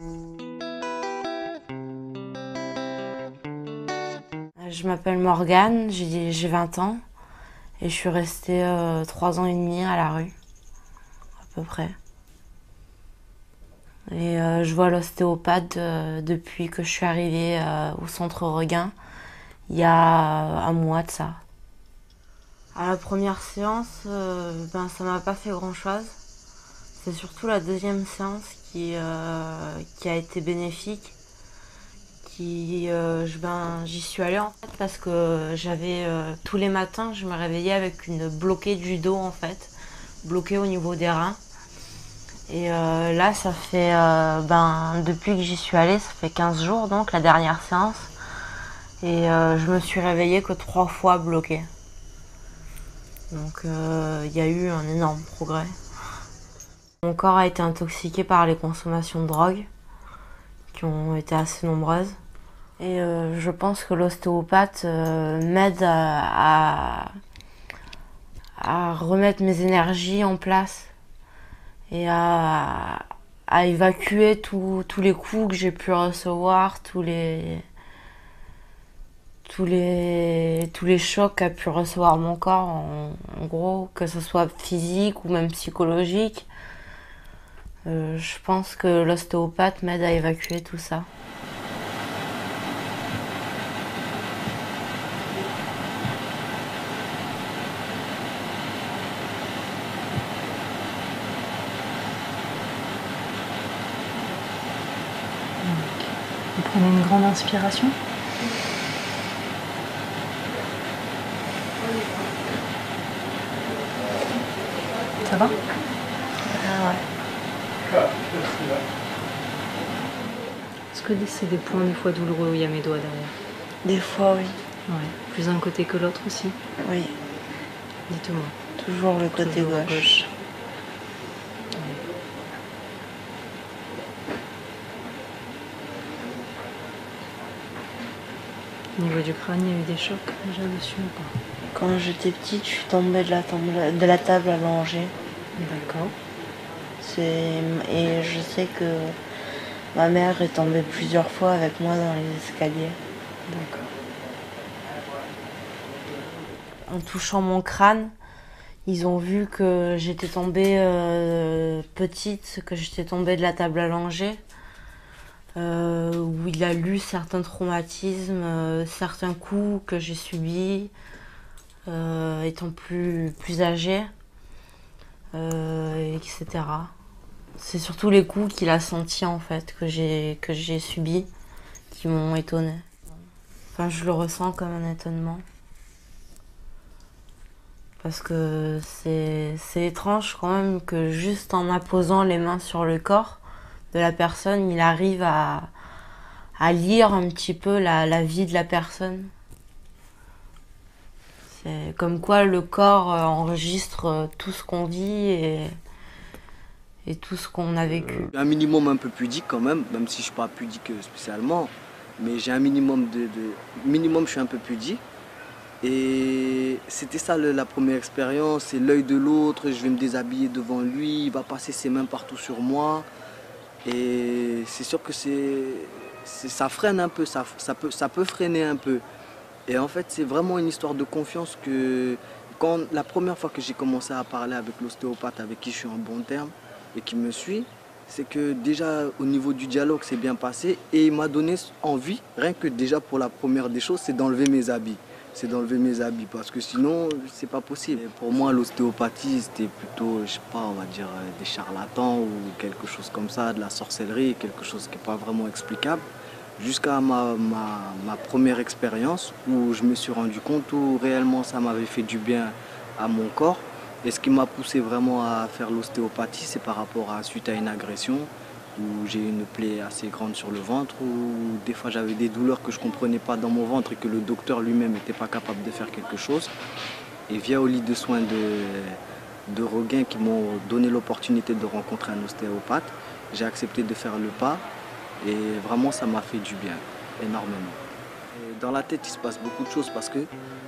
Je m'appelle Morgane, j'ai 20 ans et je suis restée 3 ans et demi à la rue, à peu près. Et je vois l'ostéopathe depuis que je suis arrivée au centre Regain, il y a un mois de ça. À la première séance, ça m'a pas fait grand-chose. C'est surtout la deuxième séance qui a été bénéfique. J'y suis allée en fait parce que j'avais tous les matins, je me réveillais avec une bloquée du dos en fait, bloquée au niveau des reins. Et là, ça fait, depuis que j'y suis allée, ça fait 15 jours donc, la dernière séance. Et je me suis réveillée que 3 fois bloquée. Donc il y a eu un énorme progrès. Mon corps a été intoxiqué par les consommations de drogue, qui ont été assez nombreuses. Et je pense que l'ostéopathe m'aide à remettre mes énergies en place et à évacuer tous les coups que j'ai pu recevoir, tous les chocs qu'a pu recevoir mon corps, en gros, que ce soit physique ou même psychologique. Je pense que l'ostéopathe m'aide à évacuer tout ça. Vous prenez une grande inspiration. Ça va? Ah ouais. Est-ce que c'est des points des fois douloureux où il y a mes doigts derrière? Des fois, oui. Ouais. Plus un côté que l'autre aussi? Oui. Dites-moi. Toujours le côté Toujours gauche. Au niveau du crâne, il y a eu des chocs déjà dessus ou pas? Quand j'étais petite, je suis tombée de la table allongée. D'accord. Et je sais que ma mère est tombée plusieurs fois avec moi dans les escaliers. D'accord. En touchant mon crâne, ils ont vu que j'étais tombée petite, que j'étais tombée de la table allongée. Où il a lu certains traumatismes, certains coups que j'ai subis, étant plus âgée, etc. C'est surtout les coups qu'il a sentis en fait, que j'ai subis, qui m'ont étonnée. Enfin, je le ressens comme un étonnement. Parce que c'est étrange quand même que juste en apposant les mains sur le corps de la personne, il arrive à lire un petit peu la vie de la personne. C'est comme quoi le corps enregistre tout ce qu'on vit et tout ce qu'on a vécu. Un minimum un peu pudique quand même si je ne suis pas pudique spécialement, mais j'ai un minimum minimum je suis un peu pudique. Et c'était ça la première expérience, c'est l'œil de l'autre, je vais me déshabiller devant lui, il va passer ses mains partout sur moi. Et c'est sûr que ça freine un peu, ça peut freiner un peu. Et en fait, c'est vraiment une histoire de confiance que la première fois que j'ai commencé à parler avec l'ostéopathe avec qui je suis en bon terme et qui me suit, c'est que déjà au niveau du dialogue, c'est bien passé et il m'a donné envie, rien que déjà pour la première des choses, c'est d'enlever mes habits. C'est d'enlever mes habits parce que sinon, c'est pas possible. Et pour moi, l'ostéopathie, c'était plutôt, je sais pas, on va dire des charlatans ou quelque chose comme ça, de la sorcellerie, quelque chose qui n'est pas vraiment explicable. Jusqu'à ma première expérience où je me suis rendu compte où réellement ça m'avait fait du bien à mon corps. Et ce qui m'a poussé vraiment à faire l'ostéopathie, c'est par rapport suite à une agression où j'ai une plaie assez grande sur le ventre, où des fois j'avais des douleurs que je ne comprenais pas dans mon ventre et que le docteur lui-même n'était pas capable de faire quelque chose. Et via au lit de soins de Regain qui m'ont donné l'opportunité de rencontrer un ostéopathe, j'ai accepté de faire le pas et vraiment ça m'a fait du bien, énormément. Et dans la tête il se passe beaucoup de choses parce que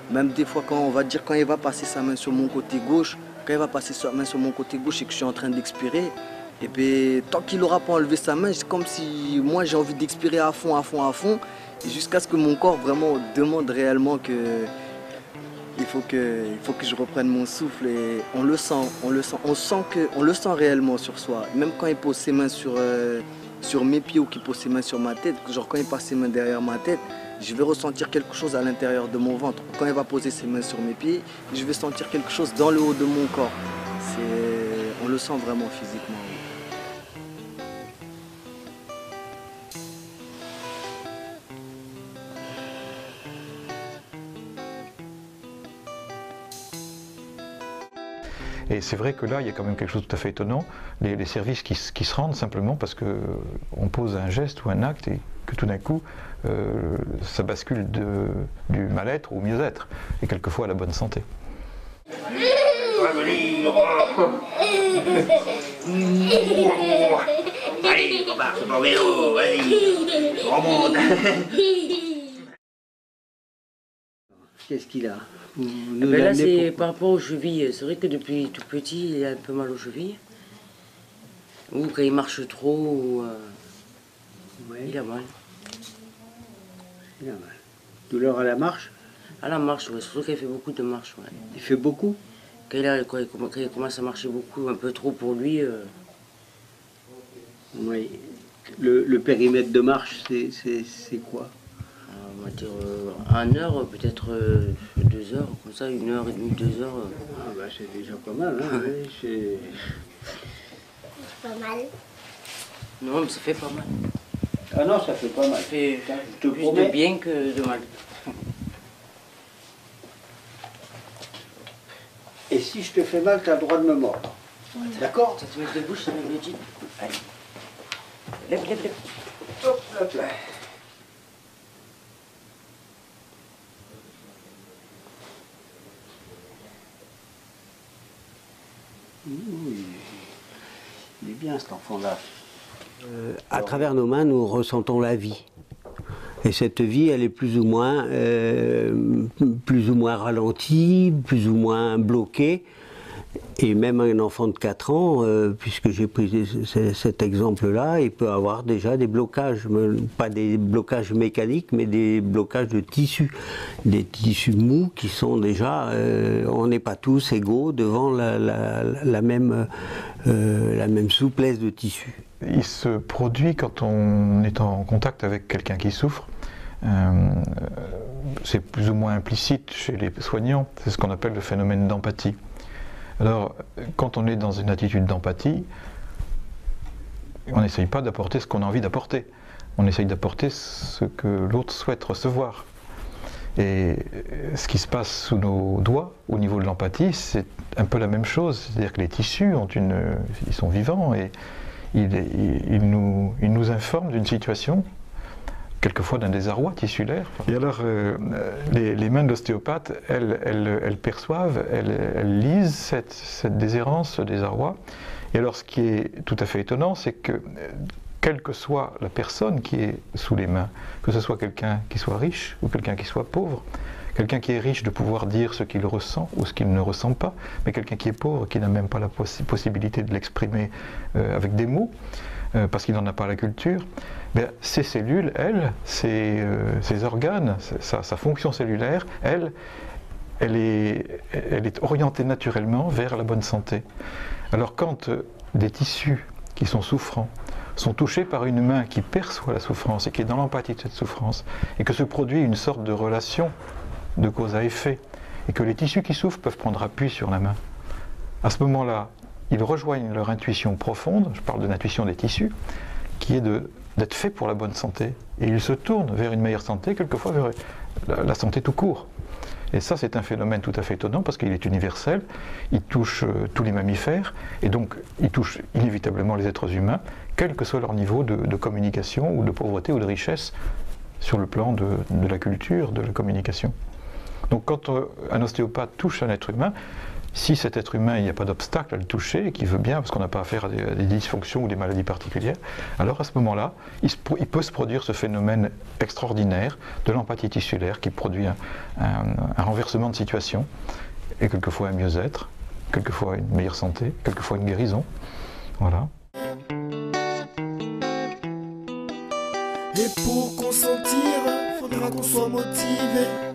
même des fois quand il va passer sa main sur mon côté gauche, quand il va passer sa main sur mon côté gauche et que je suis en train d'expirer, Et puis tant qu'il n'aura pas enlevé sa main, c'est comme si moi j'ai envie d'expirer à fond, et jusqu'à ce que mon corps vraiment demande réellement que il faut que je reprenne mon souffle. Et on le sent réellement sur soi. Même quand il pose ses mains sur mes pieds ou qu'il pose ses mains sur ma tête, genre quand il passe ses mains derrière ma tête, je vais ressentir quelque chose à l'intérieur de mon ventre. Quand il va poser ses mains sur mes pieds, je vais sentir quelque chose dans le haut de mon corps. On le sent vraiment physiquement. Et c'est vrai que là, il y a quand même quelque chose de tout à fait étonnant, les services qui se rendent simplement parce qu'on pose un geste ou un acte et que tout d'un coup, ça bascule du mal-être au mieux-être, et quelquefois à la bonne santé. Allez, on part sur ton vélo, allez, remonte. Qu'est-ce qu'il a? Là, c'est par rapport aux chevilles. C'est vrai que depuis tout petit, il a un peu mal aux chevilles. Ou quand il marche trop, il a mal. Il a mal. Douleur à la marche? À la marche, ouais. Surtout qu'il fait beaucoup de marche. Ouais. Il fait beaucoup? Quand il commence à marcher beaucoup, un peu trop pour lui. Oui. Le périmètre de marche, c'est quoi? On va dire 1 heure, peut-être 2 heures, comme ça, 1h30, 2 heures. Ah bah c'est déjà pas mal, hein. Oui, c'est pas mal. Non, mais ça fait pas mal. Ah non, ça fait pas mal. Ça fait Je te plus promets. de bien que de mal. Et si je te fais mal, tu as le droit de me mordre. D'accord? Ça te met debout, ça me le dit. Allez. Lève, lève, lève. Hop, hop là. Il est bien cet enfant-là. À travers nos mains, nous ressentons la vie. Et cette vie, elle est plus ou moins ralentie, plus ou moins bloquée. Et même un enfant de 4 ans, puisque j'ai pris cet exemple-là, il peut avoir déjà des blocages, pas des blocages mécaniques, mais des blocages de tissus. Des tissus mous qui sont déjà, on n'est pas tous égaux devant la même souplesse de tissu. Il se produit quand on est en contact avec quelqu'un qui souffre. C'est plus ou moins implicite chez les soignants, c'est ce qu'on appelle le phénomène d'empathie. Alors, quand on est dans une attitude d'empathie, on n'essaye pas d'apporter ce qu'on a envie d'apporter. On essaye d'apporter ce que l'autre souhaite recevoir. Et ce qui se passe sous nos doigts, au niveau de l'empathie, c'est un peu la même chose. C'est-à-dire que les tissus ils sont vivants et ils nous informent d'une situation, quelquefois d'un désarroi tissulaire. Et alors, les mains de l'ostéopathe, elles perçoivent, elles lisent cette déshérence, ce désarroi. Et alors, ce qui est tout à fait étonnant, c'est que, quelle que soit la personne qui est sous les mains, que ce soit quelqu'un qui soit riche ou quelqu'un qui soit pauvre, quelqu'un qui est riche de pouvoir dire ce qu'il ressent ou ce qu'il ne ressent pas, mais quelqu'un qui est pauvre, qui n'a même pas la possibilité de l'exprimer avec des mots, parce qu'il n'en a pas la culture, ces cellules, elles, ces organes, sa fonction cellulaire, elle est orientée naturellement vers la bonne santé. Alors quand des tissus qui sont souffrants sont touchés par une main qui perçoit la souffrance et qui est dans l'empathie de cette souffrance, et que se produit une sorte de relation de cause à effet, et que les tissus qui souffrent peuvent prendre appui sur la main, à ce moment-là, ils rejoignent leur intuition profonde, je parle de l'intuition des tissus, qui est d'être fait pour la bonne santé. Et ils se tournent vers une meilleure santé, quelquefois vers la santé tout court. Et ça, c'est un phénomène tout à fait étonnant parce qu'il est universel, il touche tous les mammifères, et donc il touche inévitablement les êtres humains, quel que soit leur niveau de communication ou de pauvreté ou de richesse sur le plan de la culture, de la communication. Donc quand un ostéopathe touche un être humain, si cet être humain, il n'y a pas d'obstacle à le toucher, et qu'il veut bien, parce qu'on n'a pas affaire à des dysfonctions ou des maladies particulières, alors à ce moment-là, il peut se produire ce phénomène extraordinaire de l'empathie tissulaire qui produit un renversement de situation, et quelquefois un mieux-être, quelquefois une meilleure santé, quelquefois une guérison. Voilà. Et pour consentir, faudra qu'on soit motivé.